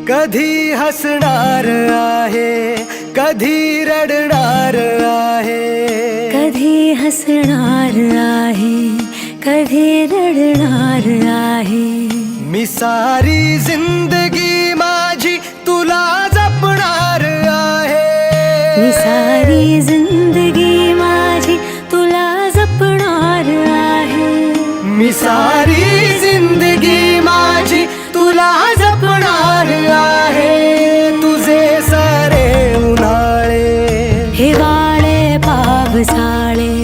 कधी हसणार आहे, कधी रडणार आहे, कधी हसणार आहे, कधी रडणार आहे. मी सारी जिंदगी माझी तुला जपणार आहे. मी सारी जिंदगी माझी तुला जपणार आहे. मी सारी जिंदगी माझी तुला जपणार आहे. तुझे सारे उन्हाळे, हिवाळे पावसाळे,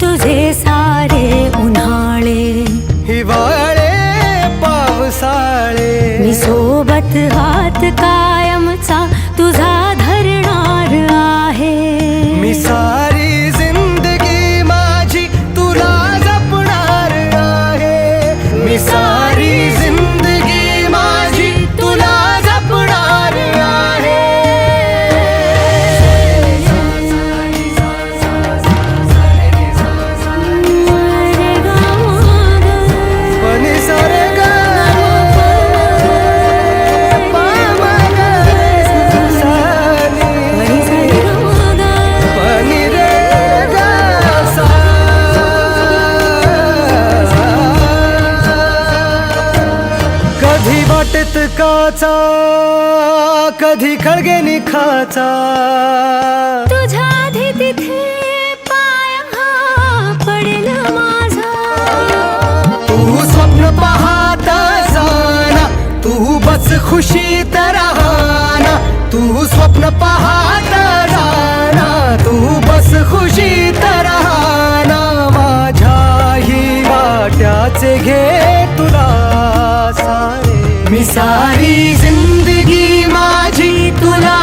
तुझे सारे उन्हाळे, हिवाळे पावसाळे. मी सोबत हात कायमचा तुझा धरणार आहे. मी सारी जिंदगी माझी तुला जपणार आहे. मी सारी जिंदगी माझी तुला जपणार आहे. पनी सारे गा कधी वाटेत काचा, कधी खळगे निखाचा. तुझ्या आधी तिथे पाय हा पडेल माझा. तू स्वप्न पाहत जाना, तू बस खुशीत राहना. तू स्वप्न पाहत जाना, तू बस खुशीत राहना. माझ्याही वाट्याचे घे तुला सारे. मी सारी जिंदगी माझी तुला